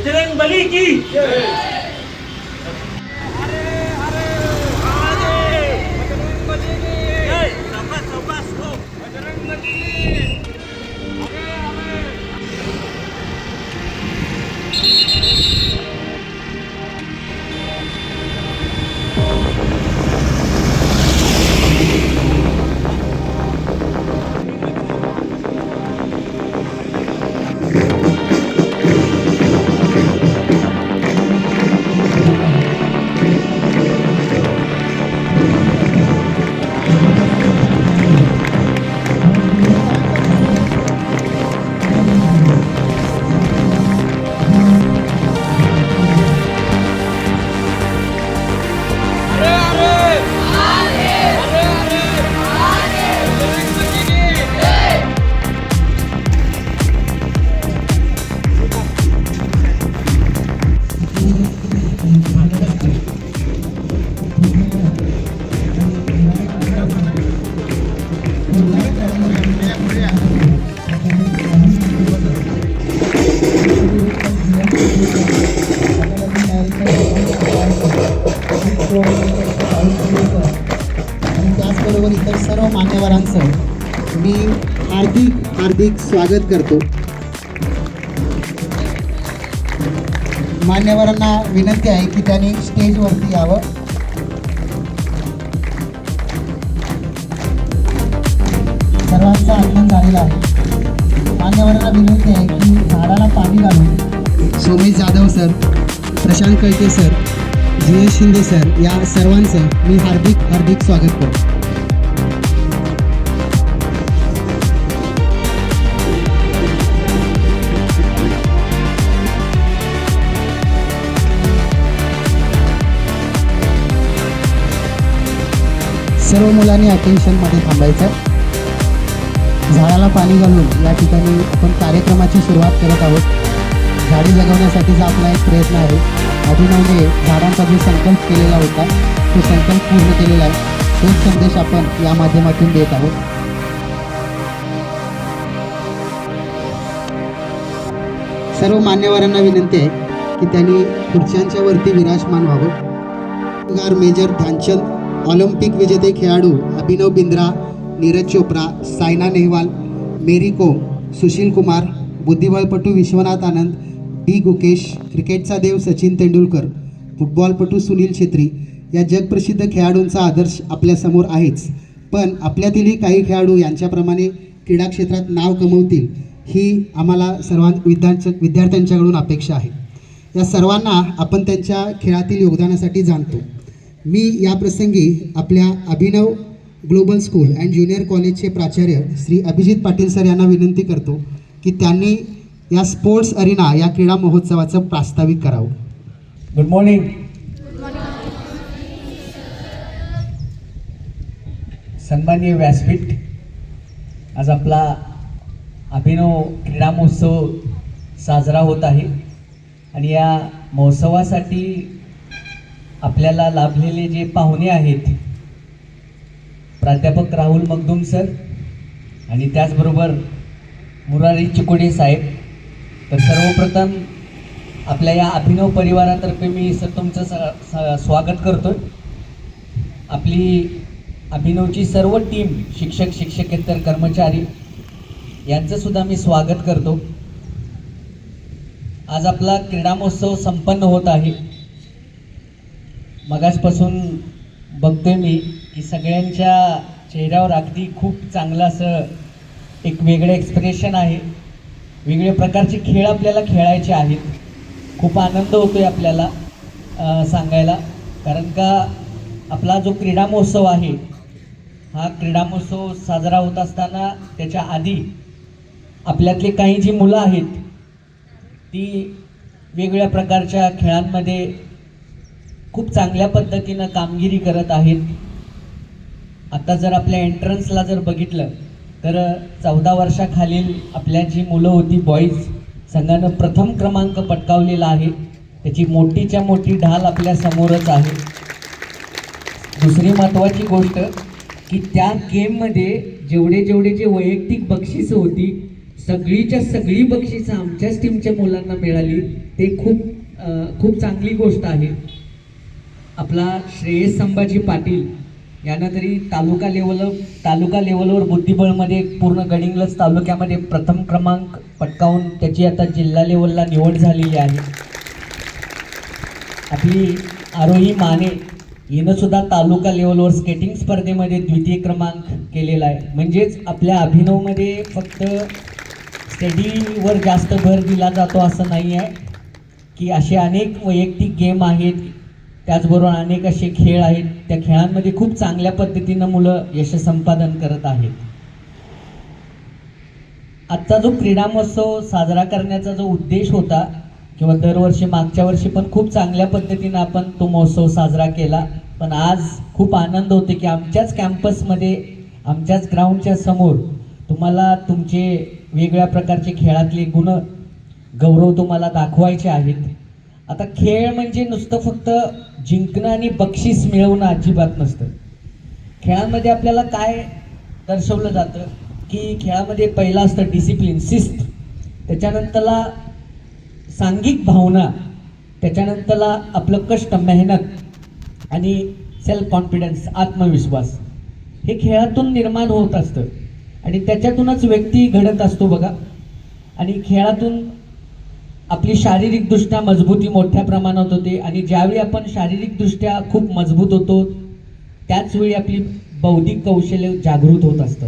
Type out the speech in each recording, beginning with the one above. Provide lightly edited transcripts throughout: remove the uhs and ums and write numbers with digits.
बजरंग बली की आणि त्याचबरोबर इतर सर्व मान्यवरांचं मी हार्दिक स्वागत करतो. मान्यवरांना विनंती आहे की त्यांनी स्टेजवरती यावं. सर्वांचं आगमन झालेलं आहे. मान्यवरांना विनंती आहे की झाडाला पाणी घालून सोमेश जाधव सर, प्रशांत कळके सर, जी.एस. शिंदे सर या सर्वांचं मी हार्दिक स्वागत करतो. सर्व मुलांनी अटेन्शनमध्ये थांबायचं. झाडाला पाणी घालून या ठिकाणी आपण कार्यक्रमाची सुरुवात करत आहोत. झाडे जगवण्यासाठीचा आपला एक प्रयत्न आहे. अभिनवने झाडांचा जो संकल्प केलेला होता तो संकल्प पूर्ण केलेला आहे. तोच संदेश आपण या माध्यमातून देत आहोत. सर्व मान्यवरांना विनंती आहे की त्यांनी खुर्च्यांच्या वरती विराजमान व्हावं. मेजर ध्यानचंद, ऑलिम्पिक विजेते खेळाडू अभिनव बिंद्रा, नीरज चोप्रा, सायना नेहवाल, मेरी कोम, सुशील कुमार, बुद्धिबळपटू विश्वनाथ आनंद, डी गुकेश, क्रिकेटचा देव सचिन तेंडुलकर, फुटबॉलपटू सुनील छेत्री या जगप्रसिद्ध खेळाडूंचा आदर्श आपल्यासमोर आहेच. पण आपल्यातीलही काही खेळाडू यांच्याप्रमाणे क्रीडा क्षेत्रात नाव कमवतील ही आम्हाला विद्यार्थ्यांच्याकडून अपेक्षा आहे. या सर्वांना आपण त्यांच्या खेळातील योगदानासाठी जाणतो. मी या प्रसंगी आपल्या अभिनव ग्लोबल स्कूल अँड ज्युनियर कॉलेजचे प्राचार्य श्री अभिजित पाटील सर यांना विनंती करतो की त्यांनी या स्पोर्ट्स अरिना या क्रीडा महोत्सवाचं प्रास्ताविक करावं. Good morning. सन्माननीय व्यासपीठ, आज आपला अभिनव क्रीडा महोत्सव साजरा होत आहे आणि या महोत्सवासाठी आपल्याला लाभलेले जे पाहुणे आहेत, प्राध्यापक राहुल मगदुम सर आणि त्याचबरोबर मुरारी चिकोडे साहेब, तर सर्वप्रथम आपल्या या अभिनव परिवारातर्फे मी सर तुमचं स्वागत करतो. आपली अभिनवची सर्व टीम, शिक्षक, शिक्षकेतर कर्मचारी यांचंसुद्धा मी स्वागत करतो. आज आपला क्रीडा महोत्सव संपन्न होत आहे. मगाचपासून बघतोय मी की सगळ्यांच्या चेहऱ्यावर अगदी खूप चांगलं असं एक वेगळं एक्सप्रेशन आहे. वेगवेगळ्या प्रकारचे खेळ आपल्याला खेळायचे आहेत. खूप आनंद होतोय आपल्याला सांगायला, कारण का आपला जो क्रीडा महोत्सव आहे, हा क्रीडा महोत्सव साजरा होत असताना त्याच्या आधी आपल्यातले काही जी मुलं आहेत ती वेगवेगळ्या प्रकारच्या खेळांमध्ये खूप चांगल्या पद्धतीनं कामगिरी करत आहेत. आता जर आपल्या एंट्रन्सला जर बघितलं तर 14 वर्षाखालील आपल्या जी मुलं होती, बॉईज संघानं प्रथम क्रमांक पटकावलेला आहे. त्याची मोठीच्या मोठी ढाल आपल्या समोरच आहे. दुसरी महत्त्वाची गोष्ट की त्या गेममध्ये जेवढे जे वैयक्तिक बक्षिसं होती, सगळीच्या सगळी बक्षिसं आमच्याच टीमच्या मुलांना मिळाली, ते खूप चांगली गोष्ट आहे. आपला श्रेयस संभाजी पाटील यांना तरी तालुका लेवलवर बुद्धिबळमध्ये पूर्ण गडिंग्लज तालुक्यामध्ये प्रथम क्रमांक पटकावून त्याची आता जिल्हा लेवलला निवड झालेली आहे. आपली आरोही माने हिनं सुद्धा तालुका लेवलवर स्केटिंग स्पर्धेमध्ये द्वितीय क्रमांक केलेला आहे. म्हणजेच आपल्या अभिनवमध्ये फक्त स्टडीवर जास्त भर दिला जातो असं नाही आहे, की असे अनेक वैयक्तिक गेम आहेत, त्याचबरोबर अनेक असे खेळ आहेत. त्या खेळांमध्ये खूप चांगल्या पद्धतीनं मुलं यश संपादन करत आहेत. आजचा जो क्रीडा महोत्सव साजरा करण्याचा जो उद्देश होता, किंवा दरवर्षी मागच्या वर्षी पण खूप चांगल्या पद्धतीनं आपण तो महोत्सव साजरा केला, पण आज खूप आनंद होतो की आमच्याच कॅम्पसमध्ये आमच्याच ग्राउंडच्या समोर तुम्हाला तुमचे वेगवेगळ्या प्रकारचे खेळातले गुण गौरव तुम्हाला दाखवायचे आहेत. आता खेळ म्हणजे नुसतं फक्त जिंकणं आणि बक्षीस मिळवणं अजिबात नसतं. खेळांमध्ये आपल्याला काय दर्शवलं जातं की खेळामध्ये पहिलं असतं डिसिप्लिन, शिस्त, त्याच्यानंतरला सांघिक भावना, त्याच्यानंतरला आपलं कष्ट, मेहनत आणि सेल्फ कॉन्फिडन्स, आत्मविश्वास हे खेळातून निर्माण होत असतं आणि त्याच्यातूनच व्यक्ती घडत असतो बघा. आणि खेळातून आपली शारीरिकदृष्ट्या मजबूती मोठ्या प्रमाणात होते आणि ज्यावेळी आपण शारीरिकदृष्ट्या खूप मजबूत होतो त्याचवेळी आपली बौद्धिक कौशल्य जागृत होत असतं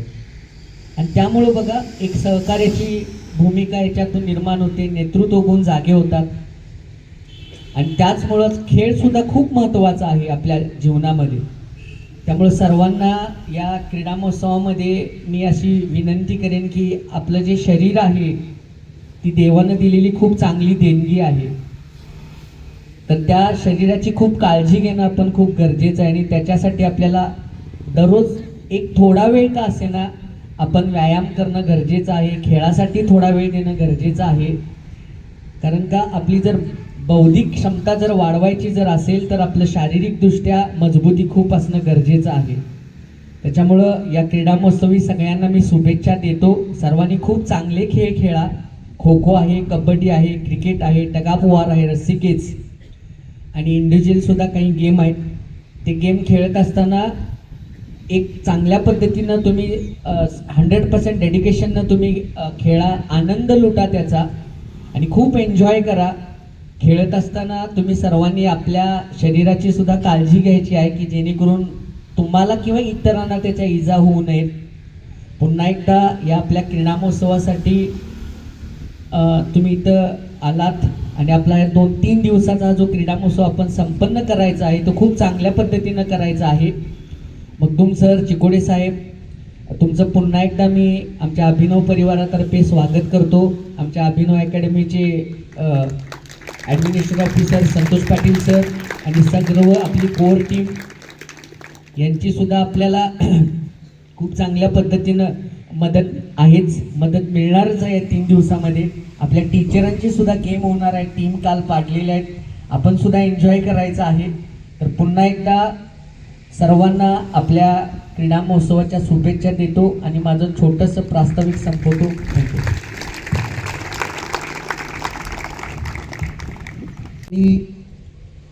आणि त्यामुळं बघा एक सहकार्याची भूमिका याच्यातून निर्माण होते, नेतृत्व गुण जागे होतात आणि त्याचमुळंच खेळ सुद्धा खूप महत्त्वाचा आहे आपल्या जीवनामध्ये. त्यामुळे सर्वांना या क्रीडा महोत्सवामध्ये मी अशी विनंती करेन की आपलं जे शरीर आहे ती देवानं दिलेली खूप चांगली देणगी आहे, तर त्या शरीराची खूप काळजी घेणं आपण खूप गरजेचं आहे आणि त्याच्यासाठी आपल्याला दररोज एक थोडा वेळ का असेना आपण व्यायाम करणं गरजेचं आहे, खेळासाठी थोडा वेळ देणं गरजेचं आहे. कारण का आपली जर बौद्धिक क्षमता जर वाढवायची जर असेल तर आपलं शारीरिकदृष्ट्या मजबूती खूप असणं गरजेचं आहे. त्याच्यामुळं या क्रीडा महोत्सवी सगळ्यांना मी शुभेच्छा देतो. सर्वांनी खूप चांगले खेळ खेळा. खो खो आहे, कबड्डी आहे, क्रिकेट आहे, टग ऑफ वॉर आहे, रस्सीखेच आणि इंडिव्हिज्युअल सुद्धा काही गेम आहेत. ते गेम खेळत असताना एक चांगल्या पद्धतीनं तुम्ही 100% डेडिकेशननं तुम्ही खेळा, आनंद लुटा त्याचा आणि खूप एन्जॉय करा. खेळत असताना तुम्ही सर्वांनी आपल्या शरीराची सुद्धा काळजी घ्यायची आहे की जेणेकरून तुम्हाला किंवा इतरांना त्याच्या इजा होऊ नयेत. पुन्हा एकदा या आपल्या क्रीडा महोत्सवासाठी तुम्ही इथं आलात आणि आपला 2-3 दिवसाचा जो क्रीडा महोत्सव आपण संपन्न करायचा आहे तो खूप चांगल्या पद्धतीनं करायचा आहे. मगदूम सर, चिकोडे साहेब, तुमचं पुन्हा एकदा मी आमच्या अभिनव परिवारातर्फे स्वागत करतो. आमच्या अभिनव अकॅडमीचे administrative officer Santosh Patil sir आणि सर्व आपली कोर टीम यांचीसुद्धा आपल्याला खूप चांगल्या पद्धतीनं मदत मिळणारच आहे. 3 दिवसामध्ये आपल्या टीचरांची सुद्धा गेम होणार आहे, टीम काल पाडलेल्या आहेत, आपण सुद्धा एन्जॉय करायचं आहे. तर पुन्हा एकदा सर्वांना आपल्या क्रीडा महोत्सवाच्या शुभेच्छा देतो आणि माझं छोटंसं प्रास्ताविक संपवतो. थँक्यू. मी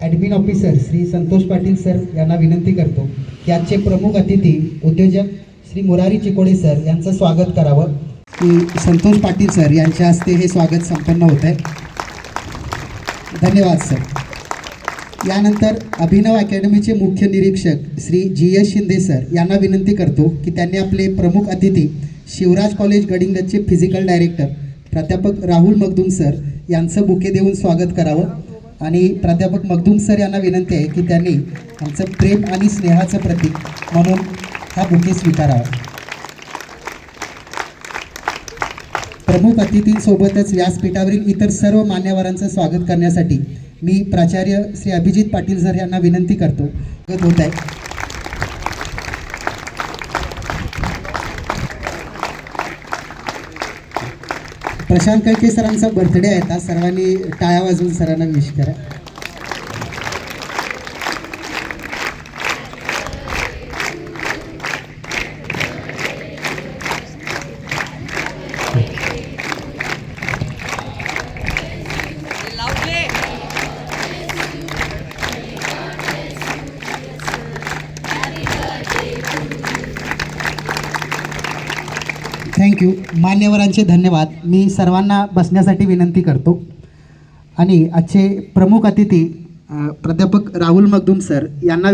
admin officer Shri Santosh Patil sir यांना विनंती करतो की आजचे प्रमुख अतिथी उद्योजक श्री मुरारी चिकोडे सर यांचं स्वागत करावं. की संतोष पाटील सर यांच्या हस्ते हे स्वागत संपन्न होत आहे. धन्यवाद सर. यानंतर अभिनव अकॅडमीचे मुख्य निरीक्षक श्री GS शिंदे सर यांना विनंती करतो की त्यांनी आपले प्रमुख अतिथी शिवराज कॉलेज गडिंग्लजचे फिजिकल डायरेक्टर प्राध्यापक राहुल मगदूम सर यांचं बुके देऊन स्वागत करावं आणि प्राध्यापक मगदूम सर यांना विनंती आहे की त्यांनी आमचं प्रेम आणि स्नेहाचं प्रतीक म्हणून हा बुके स्वीकारावा. प्रमुख अतिथींसोबतच व्यासपीठावरील इतर सर्व मान्यवरांचं स्वागत करण्यासाठी मी प्राचार्य श्री अभिजित पाटील सर यांना विनंती करतो. होत आहे. प्रशांत कळके सरांचा बर्थडे आहे. आता सर्वांनी टाळ्या वाजवून सरांना विश करा. थँक्यू. मान्यवरांचे धन्यवाद. मी सर्वांना बसण्यासाठी विनंती करतो आणि आजचे प्रमुख अतिथी प्राध्यापक राहुल मगदूम सर यांना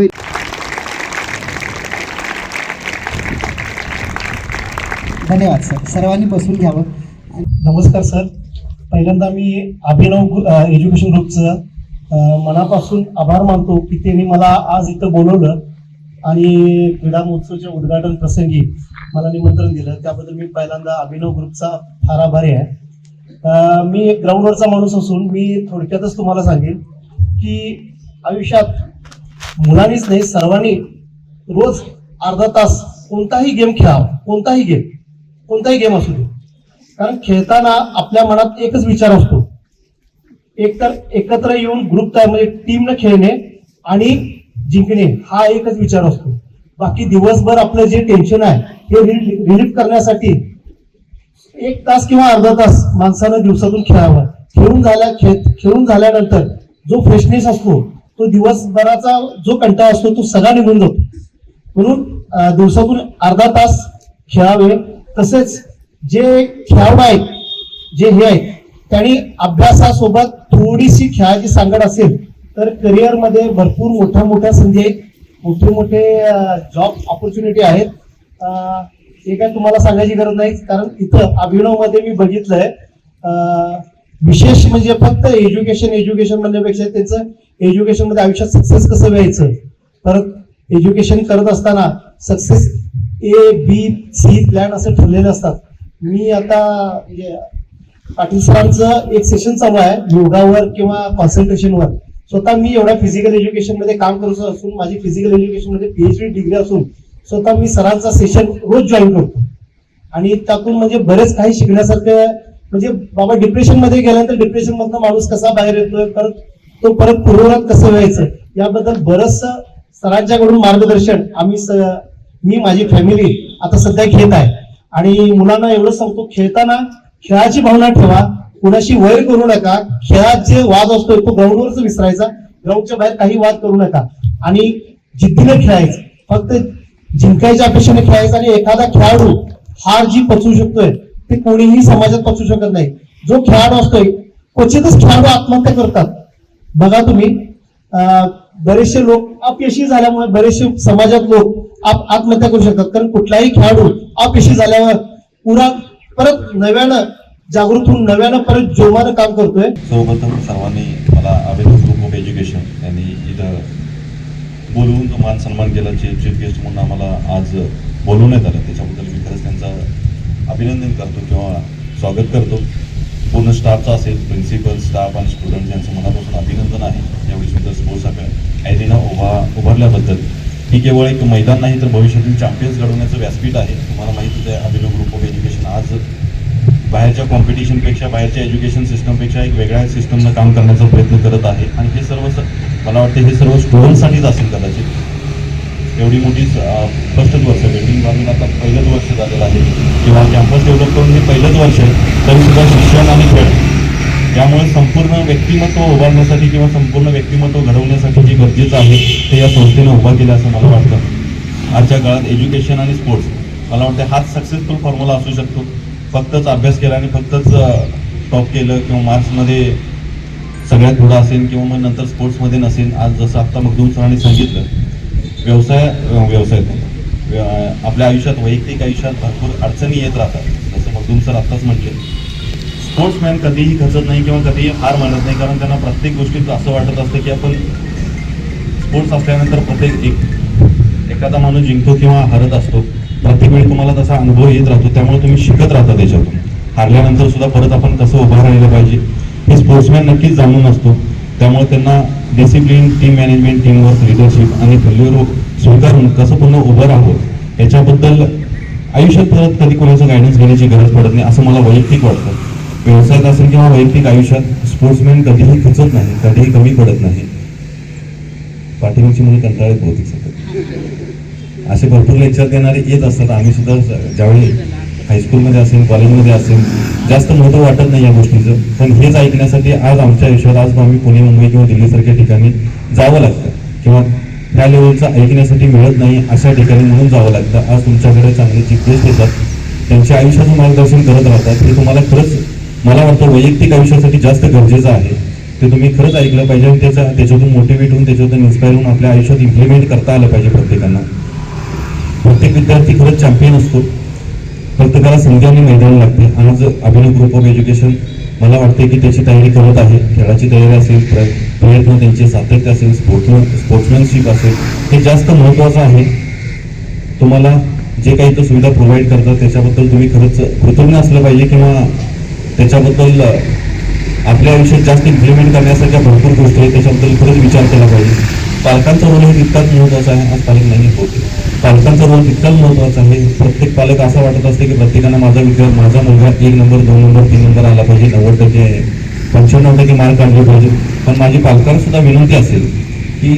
धन्यवाद सर. सर्वांनी बसून घ्यावं. नमस्कार सर. पहिल्यांदा मी अभिनव एज्युकेशन ग्रुपचं मनापासून आभार मानतो की त्यांनी मला आज इथं बोलवलं आणि क्रीडा महोत्सवाच्या उद्घाटन प्रसंगी मला निमंत्रण दिलं. त्याबद्दल मी पहिल्यांदा अभिनव ग्रुपचा फार आभारी आहे. मी एक ग्राउंडवरचा माणूस असून मी थोडक्यातच तुम्हाला सांगेन की आयुष्यात मुलांनीच नाही सर्वांनी रोज अर्धा तास कोणताही गेम खेळावा. कोणताही गेम असू दे. कारण खेळताना आपल्या मनात एकच विचार असतो, एक तर एकत्र येऊन ग्रुप तयार म्हणजे टीमनं खेळणे आणि जिंकणे हा एकच विचार असतो. बाकी दिवसभर आपलं जे टेन्शन आहे हे रिलीफ करण्यासाठी 1 तास किंवा अर्धा तास माणसानं दिवसातून खेळावं. खेळून झाल्यानंतर जो फ्रेशनेस असतो तो दिवसभराचा जो कंटाळा असतो तो सगळा निघून जातो. म्हणून दिवसातून अर्धा तास खेळावे. तसेच जे खेळाडू आहेत जे हे आहेत त्यांनी अभ्यासासोबत थोडीशी खेळाची सांगड असेल तर करिअरमध्ये भरपूर मोठ्या संधी आहेत. मोठे जॉब ऑपॉर्च्युनिटी आहेत. हे काय तुम्हाला सांगायची गरज नाही. कारण इथं अभिनवमध्ये मी बघितलंय विशेष म्हणजे फक्त एज्युकेशन म्हणण्यापेक्षा त्यांचं एज्युकेशनमध्ये आयुष्यात सक्सेस कसं व्हायचं. परत एज्युकेशन करत असताना सक्सेस A-B-C प्लॅन असे ठरलेले असतात. मी आता म्हणजे पाटील सरांचं एक सेशन चालू आहे योगावर किंवा कॉन्सन्ट्रेशनवर. स्वतः मी एवढ्या फिजिकल एज्युकेशन मध्ये काम करत असून माझी फिजिकल एज्युकेशन मध्ये PhD डिग्री असून स्वतः मी सरांचा सेशन रोज जॉईन करतो आणि त्यातून म्हणजे बरेच काही शिकण्यासारखं. म्हणजे बाबा डिप्रेशन मध्ये गेल्यानंतर डिप्रेशन मधनं माणूस कसा बाहेर येतोय, परत पूर्ववत कसं व्हायचं याबद्दल बरंच सरांच्याकडून मार्गदर्शन मी माझी फॅमिली आता सध्या घेत आहे. आणि मुलांना एवढं सांगतो खेळताना खेळाची भावना ठेवा, कुणाशी वैर करू नका. खेळात जे वाद असतोय तो ग्राउंडवरच विसरायचा, ग्राउंडच्या बाहेर काही वाद करू नका आणि जिद्दीने खेळायचं. फक्त जिंकायच्या अपेक्षेने खेळायचं. आणि एखादा खेळाडू हार जी पचवू शकतोय ते कोणीही समाजात पचवू शकत नाही. जो खेळाडू असतोय क्वचितच खेळाडू आत्महत्या करतात. बघा तुम्ही बरेचसे लोक अपयशी झाल्यामुळे बरेचसे समाजात लोक आत्महत्या करू शकतात. कारण कुठलाही खेळाडू अपयशी झाल्यावर परत नव्यानं जागृत होऊन नव्यानं परत जोमानं काम करतोय. सर्वप्रथम सर्वांनी मला अभिनव ग्रुप ऑफ एज्युकेशन यांनी इथं बोलवून जो मान सन्मान केला, चीफ गेस्ट म्हणून आम्हाला आज बोलवण्यात आलं, त्याच्याबद्दल मी खरंच त्यांचं अभिनंदन करतो किंवा स्वागत करतो. पूर्ण स्टाफचा असेल, प्रिन्सिपल, स्टाफ आणि स्टुडंट यांचं मनापासून अभिनंदन आहे. एवढी सुद्धा स्पोर्ट्स ॲरेना उभारल्याबद्दल. ही केवळ एक मैदान नाही तर भविष्यातील चॅम्पियन्स घडवण्याचं व्यासपीठ आहे. तुम्हाला माहितीच आहे अभिनव ग्रुप ऑफ एज्युकेशन आज बाहेरच्या कॉम्पिटिशनपेक्षा, बाहेरच्या एज्युकेशन सिस्टमपेक्षा एक वेगळ्या सिस्टमनं काम करण्याचा प्रयत्न करत आहे. आणि हे सर्व मला वाटतं हे सर्व स्टुडंटसाठीच असेल कदाचित. एवढी मोठी फर्स्टच वर्ष, बिल्डिंग बांधून आता पहिलंच वर्ष झालेलं आहे किंवा कॅम्पस डेव्हलप करून हे पहिलंच वर्ष आहे, तरीसुद्धा शिक्षण आणि खेळ यामुळे संपूर्ण व्यक्तिमत्व उभारण्यासाठी किंवा संपूर्ण व्यक्तिमत्व घडवण्यासाठी जे गरजेचं आहे ते या संस्थेनं उभा केलं असं मला वाटतं. आजच्या काळात एज्युकेशन आणि स्पोर्ट्स मला वाटतं हाच सक्सेसफुल फॉर्म्युला असू शकतो. फक्तच अभ्यास केला आणि फक्तच टॉप केलं किंवा मार्क्समध्ये सगळ्यात पुढं असेल किंवा मग नंतर स्पोर्ट्समध्ये नसेल. आज जसं आत्ता मगदूम सरांनी सांगितलं व्यवसाय आपल्या आयुष्यात, वैयक्तिक आयुष्यात भरपूर अडचणी येत राहतात. जसं मगदूम सर आत्ताच म्हटले, स्पोर्ट्समॅन कधीही खचत नाही किंवा कधीही हार मानत नाही. कारण त्यांना प्रत्येक गोष्टीत असं वाटत असतं की आपण स्पोर्ट्स असल्यानंतर एखादा माणूस जिंकतो किंवा हरत असतो. प्रत्येक वेळी तुम्हाला तसा अनुभव येत राहतो, त्यामुळे तुम्ही शिकत राहता त्याच्यातून. हारल्यानंतर सुद्धा परत आपण कसं उभं राहिलं पाहिजे हे स्पोर्ट्समॅन नक्कीच जाणून असतो. त्यामुळे त्यांना discipline, team management, teamwork, leadership आणि फेल्युअर स्वीकारून कसं पुन्हा उभं राहावं याच्याबद्दल आयुष्यात परत कधी कोणाचं गायडन्स घेण्याची गरज पडत नाही असं मला वैयक्तिक वाटतं. व्यवसायात असेल किंवा वैयक्तिक आयुष्यात स्पोर्ट्समॅन कधीही खचत नाही, कधीही कमी पडत नाही. पाठीमागची मुलं कंटाळत बहुतेक सतत असे भरपूर लेक्चर देणारे येत असतात. आम्ही सुद्धा ज्यावेळी हायस्कूलमध्ये असेल, कॉलेजमध्ये असेल, जास्त मोठं वाटत नाही या गोष्टीचं. पण हेच ऐकण्यासाठी आज आमच्या आयुष्यात आज आम्ही पुणे, मुंबई किंवा दिल्लीसारख्या ठिकाणी जावं लागतं किंवा ह्या लेवलचं ऐकण्यासाठी मिळत नाही अशा ठिकाणी म्हणून जावं लागतं. आज तुमच्याकडे चांगले चीफ गेस्ट येतात, त्यांच्या आयुष्याचं मार्गदर्शन करत राहतात हे तुम्हाला खरंच मला वाटतं वैयक्तिक आयुष्यासाठी जास्त गरजेचं आहे. ते तुम्ही खरंच ऐकलं पाहिजे आणि त्याच्यातून मोटिवेट होऊन त्याच्यातून इन्स्पायर होऊन आपल्या आयुष्यात इम्प्लिमेंट करता आलं पाहिजे प्रत्येकांना. प्रत्येक विद्यार्थी खरंच चॅम्पियन असतो, प्रत्येकाला संधी आणि मैदान लागते. आज अभिनव ग्रुप ऑफ एज्युकेशन मला वाटते की त्याची तयारी करत आहे. खेळाची तयारी असेल, प्रयत्न त्यांचे सातत्य असेल, स्पोर्ट्समॅनशिप असेल, हे जास्त महत्त्वाचं आहे. तुम्हाला जे काही तो सुविधा प्रोव्हाइड करतात त्याच्याबद्दल तुम्ही खरंच कृतज्ञ असलं पाहिजे किंवा त्याच्याबद्दल आपल्या आयुष्यात जास्त इम्प्लिमेंट करण्यासारख्या भरपूर गोष्टी आहेत त्याच्याबद्दल खरंच विचार केला पाहिजे. पालकांचा रोल हे तितकाच महत्त्वाचा आहे. आज पालक नाही होते, पालकांचा रोल तितकाच महत्त्वाचा आहे. प्रत्येक पालक असं वाटत असते की प्रत्येकानं माझा मुलगा 1 नंबर 2 नंबर 3 नंबर आला पाहिजे, 90% 95% मार्क आणले पाहिजे. पण माझी पालकांना सुद्धा विनंती असेल की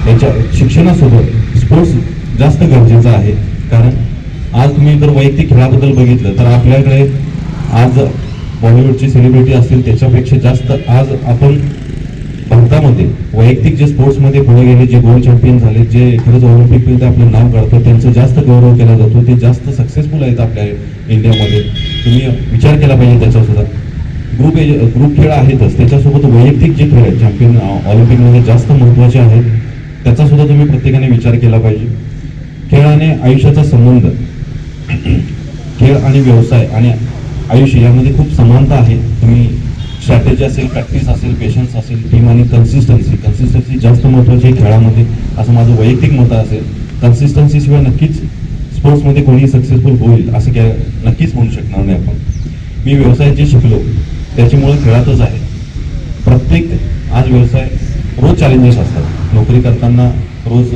याच्या शिक्षणासोबत स्पोर्ट्स जास्त गरजेचं आहे. कारण आज तुम्ही जर वैयक्तिक खेळाबद्दल बघितलं तर आपल्याकडे आज बॉलिवूडची सेलिब्रिटी असतील त्याच्यापेक्षा जास्त आज आपण भारतामध्ये वैयक्तिक जे स्पोर्ट्समध्ये पुढे गेले, जे गोल्ड चॅम्पियन झाले, जे खरंच ऑलिम्पिकमध्ये आपलं नाव काढतं, त्यांचं जास्त गौरव केला जातो. ते जास्त सक्सेसफुल आहेत आपल्या इंडियामध्ये. तुम्ही विचार केला पाहिजे त्याच्यासुद्धा. ग्रुप खेळ आहेतच, त्याच्यासोबत वैयक्तिक जे खेळ आहेत चॅम्पियन ऑलिम्पिकमध्ये जास्त महत्त्वाचे आहेत, त्याचा सुद्धा तुम्ही प्रत्येकाने विचार केला पाहिजे. खेळाने आयुष्याचा संबंध, खेळ आणि व्यवसाय आणि आयुष्य यामध्ये खूप समानता आहे. तुम्ही स्ट्रॅटेजी असेल, प्रॅक्टिस असेल, पेशन्स असेल, टीम आणि कन्सिस्टन्सी जास्त महत्त्वाची आहे खेळामध्ये, असं माझं वैयक्तिक मत असेल. कन्सिस्टन्सी शिवाय नक्कीच स्पोर्ट्समध्ये कोणी सक्सेसफुल होईल असं काय नक्कीच म्हणू शकणार नाही आपण. मी व्यवसायात जे शिकलो त्याच्यामुळे खेळातच आहे. प्रत्येक आज व्यवसाय रोज चॅलेंजेस असतात. नोकरी करताना रोज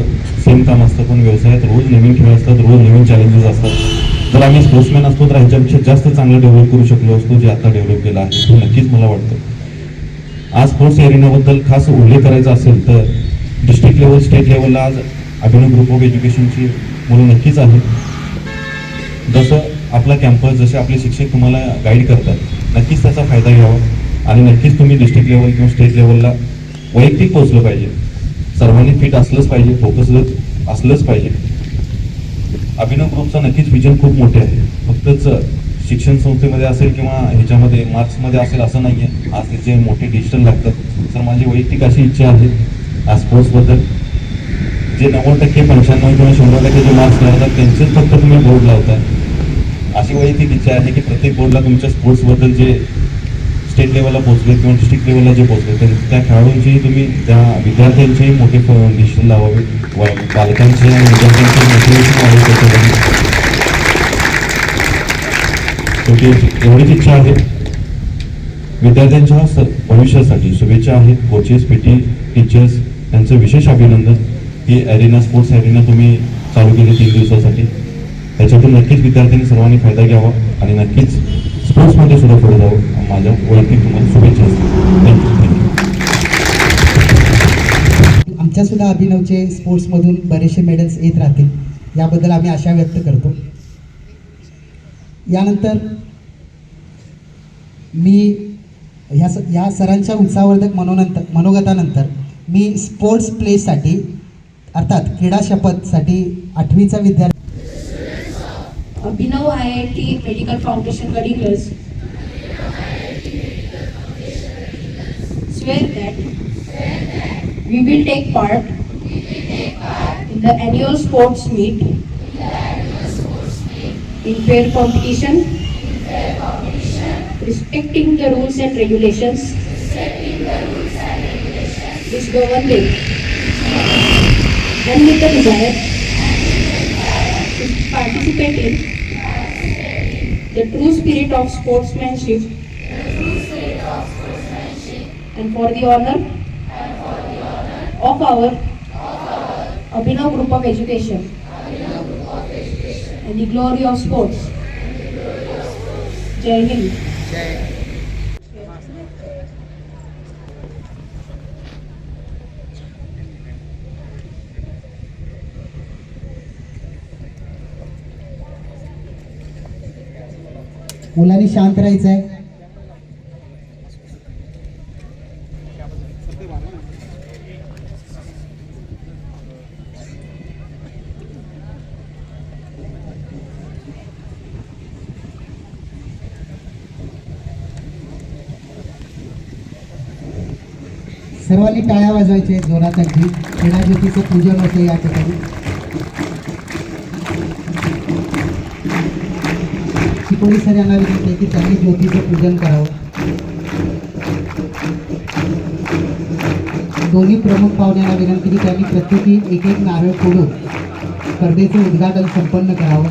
सेम काम असतं, पण व्यवसायात रोज नवीन खेळ असतात, रोज नवीन चॅलेंजेस असतात. जर आम्ही स्पोर्ट्समॅन असतो तर ह्याच्यापेक्षा जास्त चांगलं डेव्हलप करू शकलो असतो जे आता डेव्हलप केलं आहे हे नक्कीच मला वाटतं. आज स्पोर्ट्स एरिनाबद्दल खास उल्लेख करायचा असेल तर डिस्ट्रिक्ट लेवल, स्टेट लेवलला आज अभिनव ग्रुप ऑफ एज्युकेशनची मुलं नक्कीच आहेत. जसं आपला कॅम्पस, जसे आपले शिक्षक तुम्हाला गाईड करतात, नक्कीच त्याचा फायदा घ्यावा आणि नक्कीच तुम्ही डिस्ट्रिक्ट लेवल किंवा स्टेट लेवलला वैयक्तिक पोहोचलं पाहिजे. सर्वांनी फिट असलंच पाहिजे, फोकस असलंच पाहिजे. अभिनव ग्रुपचं नक्कीच विजन खूप मोठे आहे. फक्तच शिक्षण संस्थेमध्ये असेल किंवा ह्याच्यामध्ये मार्क्समध्ये असेल असं नाही आहे. आज त्याचे मोठे डिजिटल लागतात. तर माझी वैयक्तिक अशी इच्छा आहे आज स्पोर्ट्सबद्दल जे 90%, 95% किंवा 100% जे मार्क्स लागतात त्यांचेच फक्त तुम्ही बोर्ड लावताय. अशी वैयक्तिक इच्छा आहे की प्रत्येक बोर्डला तुमच्या स्पोर्ट्सबद्दल जे स्टेट लेवलला पोहोचले किंवा डिस्ट्रिक्ट लेवलला जे पोहोचले त्या खेळाडूंचीही तुम्ही, त्या विद्यार्थ्यांचेही मोठे डिसिजन लावावे, पालकांचे आणि विद्यार्थ्यांचे मोटिवेशन व्हावे त्याच्यामध्ये. शेवटी एवढीच इच्छा आहे. विद्यार्थ्यांच्या भविष्यासाठी शुभेच्छा आहेत. कोचेस, PT, टीचर्स यांचं विशेष अभिनंदन. ही ॲरेना, स्पोर्ट्स ॲरेना तुम्ही चालू केली 3 दिवसासाठी. त्याच्यातून नक्कीच विद्यार्थ्यांनी सर्वांनी फायदा घ्यावा आणि नक्कीच स्पोर्ट्समध्ये सुद्धा पुढे जावं. माझ्या वैयक्तिक तुम्हाला शुभेच्छा असतील. थँक्यू. आमच्या सुद्धा अभिनवचे स्पोर्ट्समधून बरेचसे मेडल्स येत राहतील याबद्दल आम्ही आशा व्यक्त करतो. यानंतर मी ह्या सरांच्या उत्साहवर्धक मनोगतानंतर मी स्पोर्ट्स प्लेसाठी अर्थात क्रीडा शपथसाठी 8वीचा विद्यार्थी Abhinav IIT Medical Foundation Gadiglers swear that we will take part in the annual sports meet in fair competition, respecting the rules and regulations which govern them, and with the desire to participate in the true spirit of sportsmanship and for the honor of our Abhinav Group of Education and the glory of sports. Jai Hind. मुलांनी शांत राहायचं आहे. सर्वांनी टाळ्या वाजवायचे जोरात अगदी. क्रीडा ज्योतीचं पूजन होतं या ठिकाणी. चिकोडी सर यांना विनंती आहे की त्यांनी ज्योतीचं पूजन करावं. दोन्ही प्रमुख पाहुण्यांना विनंती की त्यांनी प्रत्येकी एक एक नारळ फोडून स्पर्धेचे उद्घाटन संपन्न करावं.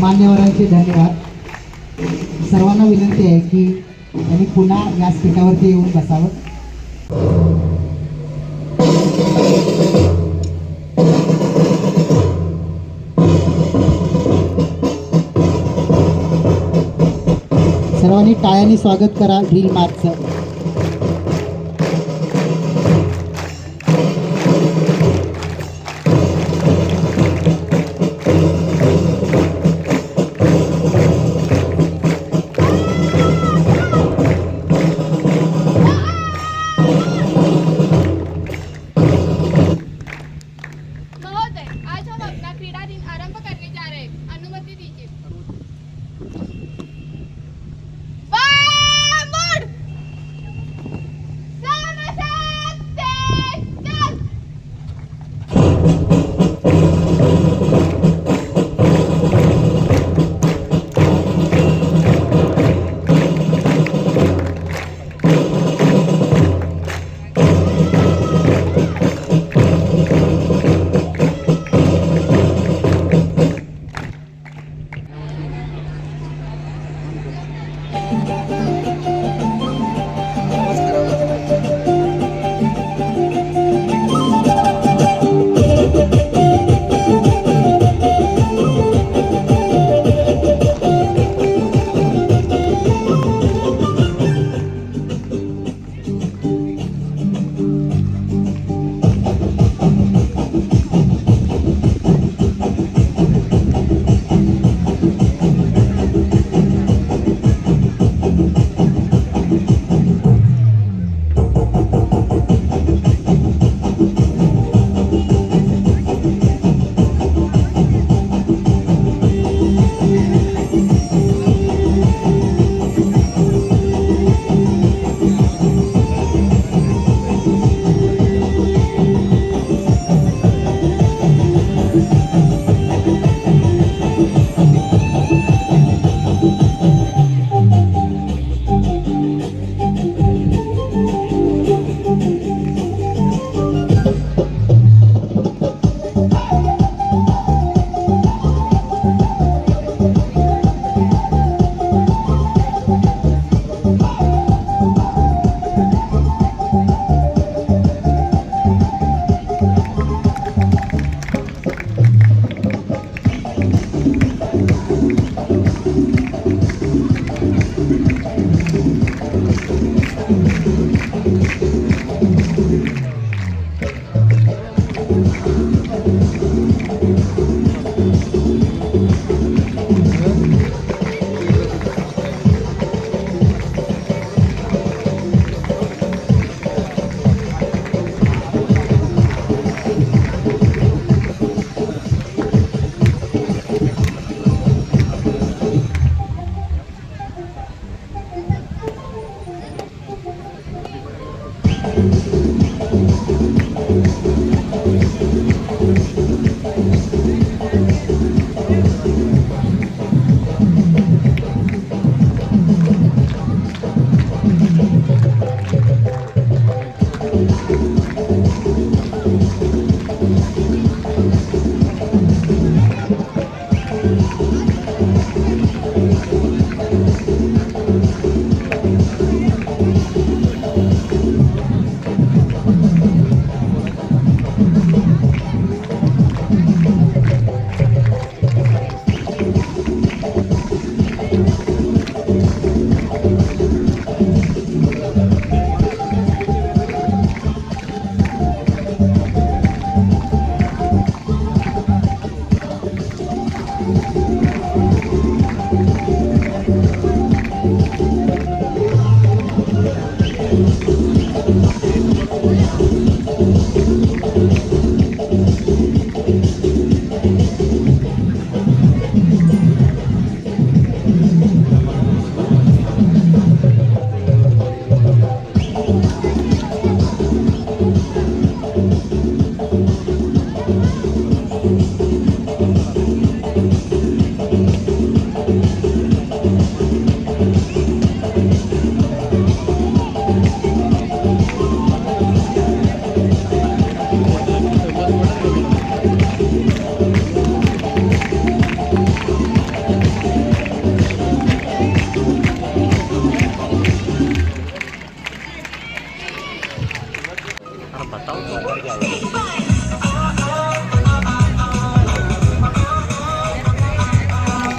मान्यवरांचे धन्यवाद. सर्वांना विनंती आहे की त्यांनी पुन्हा या स्पीठावरती येऊन बसावं. सर्वांनी टाळ्यांनी स्वागत करा ड्रिल मार्चचं. महोदय, आज हम अपना क्रीडा दिन आरंभ करने जा रहे हैं. अनुमति दीजिए. बामुड! समसात से चल!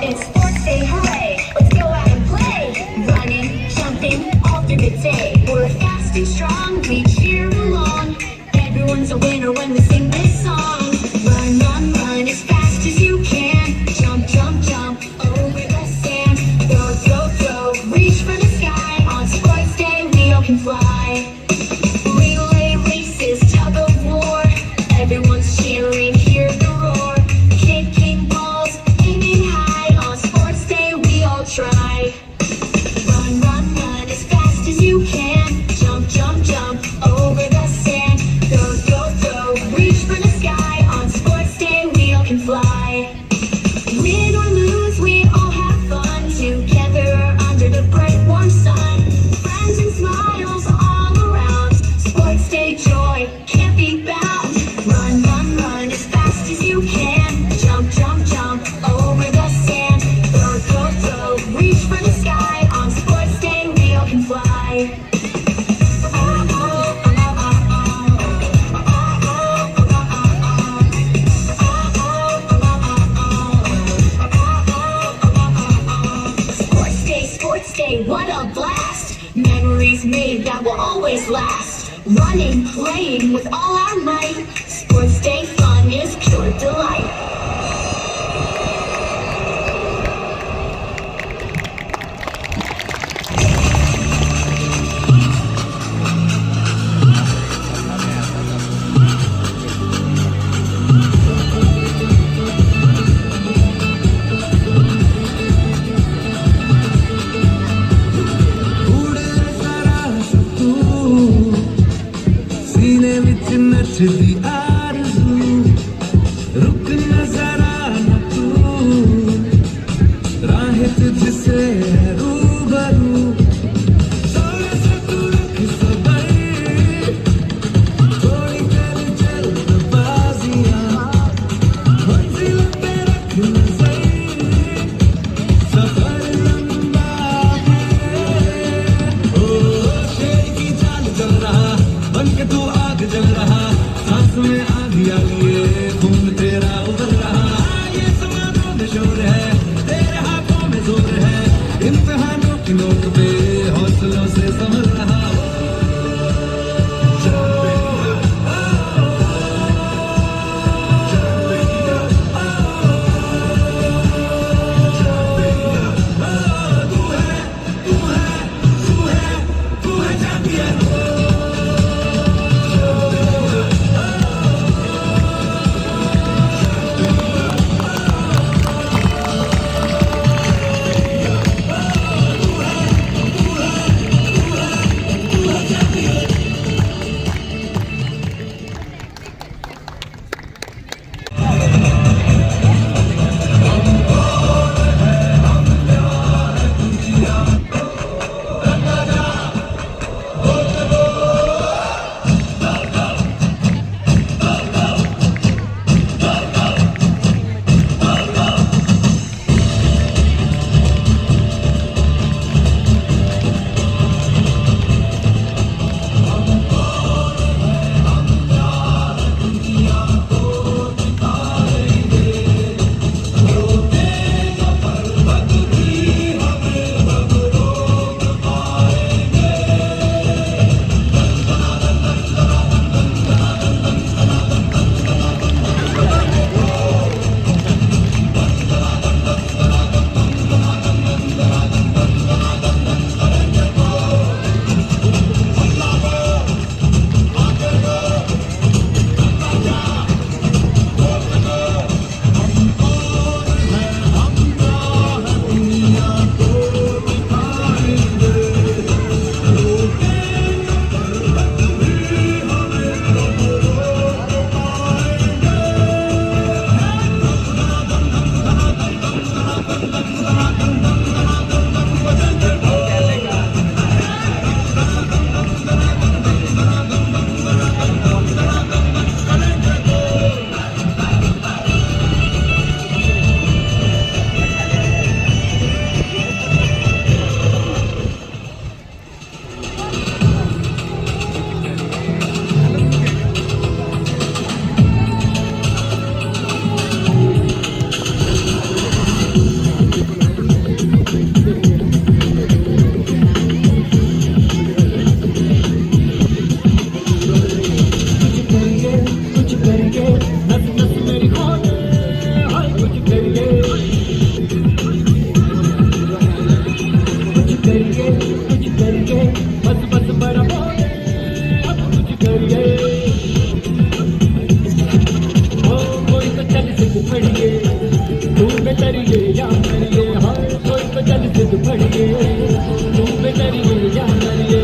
It's sports day, hooray! Let's go out and play. Running, jumping, all through the day. We're fast and strong, we cheer along. Everyone's a winner when we sing this song. Run, run, run as fast as you can. Jump, jump, jump over the sand. Throw, throw, throw, reach for the sky. On sports day, we all can fly. Relay races, tug of war. Everyone's cheering, hear the roar. Kicking balls, aiming high. On sports day, we all try. Run, run, run as fast as you can. Jump, jump, jump over the sand. Throw, throw, throw, reach for the sky. On sports day, we all can fly. Win or lose, we all have fun together under the bright warm sun. Friends and smiles all around. Sports day joy can't be bound. Run, run, run as fast as you can. Jump, jump, jump over the sand. Throw, throw, throw, reach for the sky. On sports day, we all can fly. Sports day, what a blast! Memories made that will always last. Running, playing with all our might. Sports day fun is pure delight. सीने which नचदी आरज़ू रुक न जरा न तू राहें तुझसे है रूबरू थोड़ा सा तू रख सबर थोड़ी कर जल्दबाजियां मंजिल पे रख नजर सफर लंबा है ओ शेर की चाल चल रहा बनके तू आग जल रहा सांस में आधी आ लिए खून तेरा उबल रहा ये समानों में शोर है तेरे हाथों में जोर है इम्तिहानों की नोक पे हौसलों से संभल रहा करिए या मरिए हाय कोई तो चल जिद पड़िए तुम पे करिए या मरिए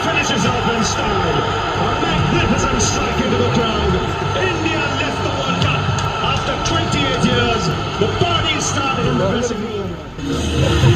Finishes off in style. A magnificent strike into the crowd. India left the World Cup after 28 years. The party started in the dressing room.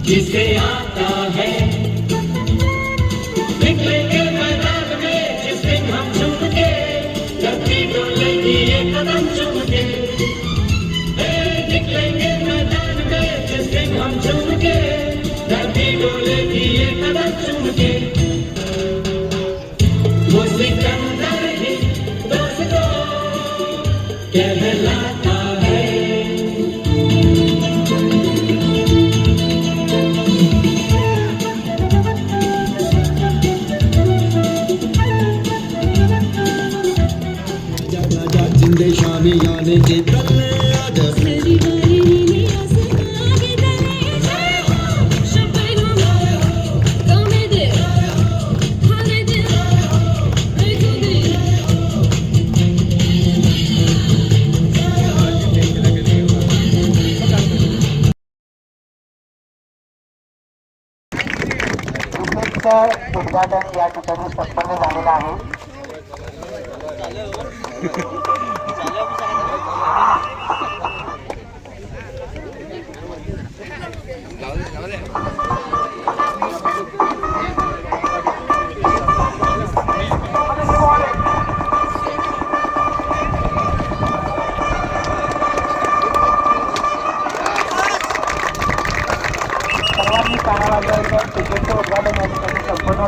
जिसे आता है निकलेंगे मैदान में जिस दिन हम झुक के धरती डोलेगी ये कदम चुम के निकलेंगे मैदान में जिस दिन हम झुक के धरती डोलेगी ये कदम चुम के वो सिकंदर ही दोस्तों कहलाता है। शामी याने के तले आजा उद्घाटन या ठिकाणी संपन्न झालेलं आहे. सर्वांनी कानाला तिकीटचं उद्घाटन या ठिकाणी संपन्न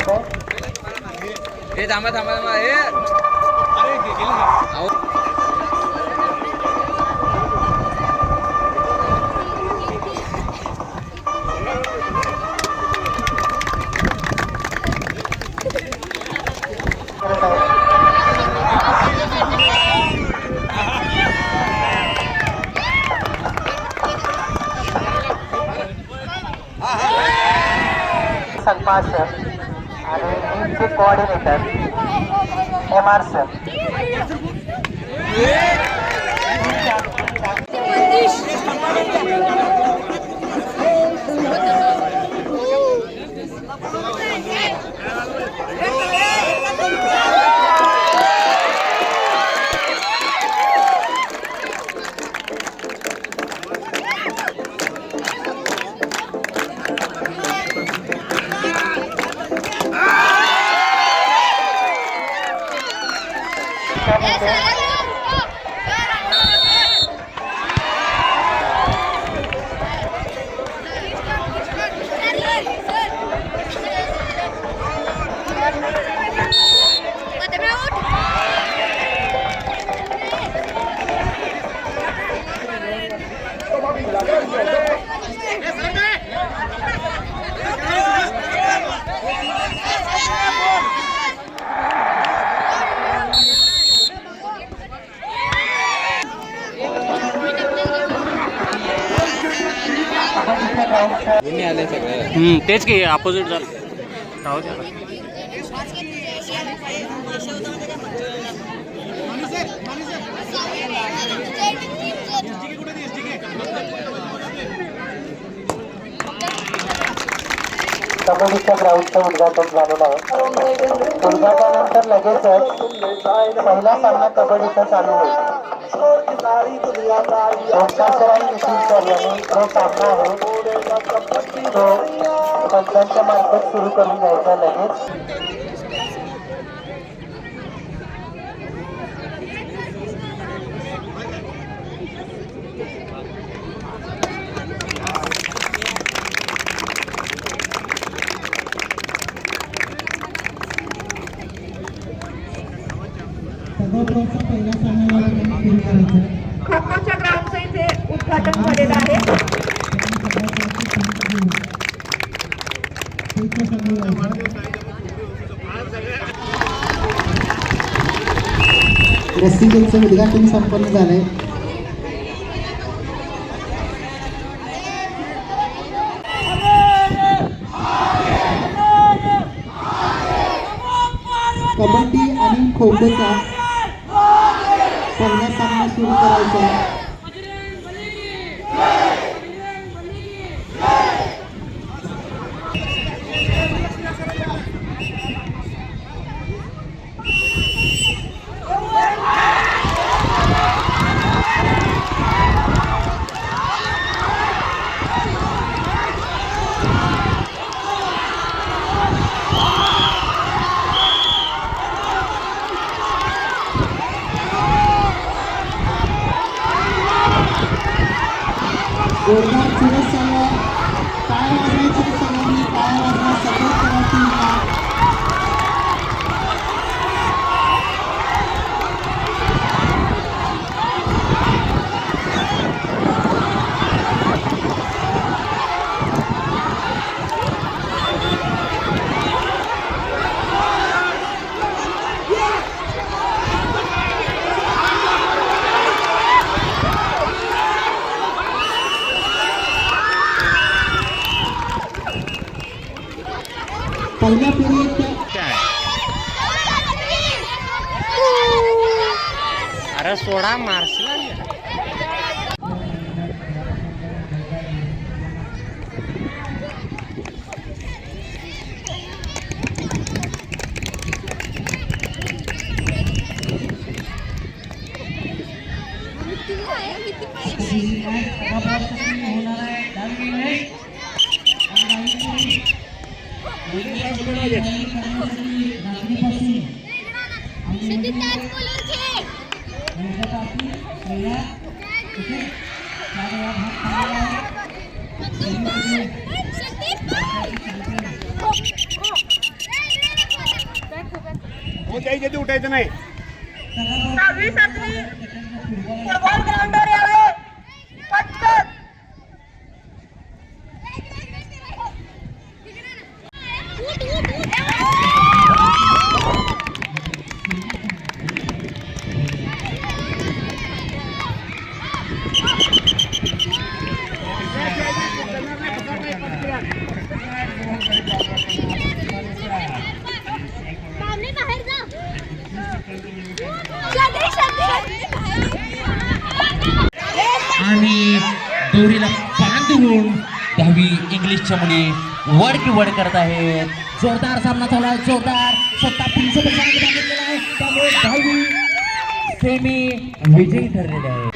सन्मान सर आणि टीमचे कोऑर्डिनेटर MR सर. तेच की अपोजिट झालं. कबड्डीच्या ग्राउंडचं उद्घाटन झालेलं आहे. उद्घाटनानंतर लगेचच पहिला सामना कबड्डीचा चालू होईल. ओंकार आणि नितीन सर यांनी जो सामना आहे तो पंचांच्या मार्फत सुरू करून घ्यायचा लगेच. खो खोच्या ग्राउंडचं इथे उद्घाटन झालेलं आहे. रस्सीचं उद्घाटन संपन्न झालंय. कबड्डी आणि खो खोचा पहिला सामना सुरू करायचा आहे. जोरदार चुरस चालू आहे. टाळ्या वाजवायच्या सगळ्यांनी, टाळ्या वाजवा, सपोर्ट करा टीमला. पहिल्या पिरियड अरे सोडा मार्शला उठायचं नाही. आणि दोरीला बांधून 10वी इंग्लिशच्या मुली वड की वड करत आहेत. जोरदार सामना चालू आहे, जोरदार. स्वतः प्रिन्सिपल सांगितलेला आहे, त्यामुळे 10वी सेमी विजयी ठरलेले आहे.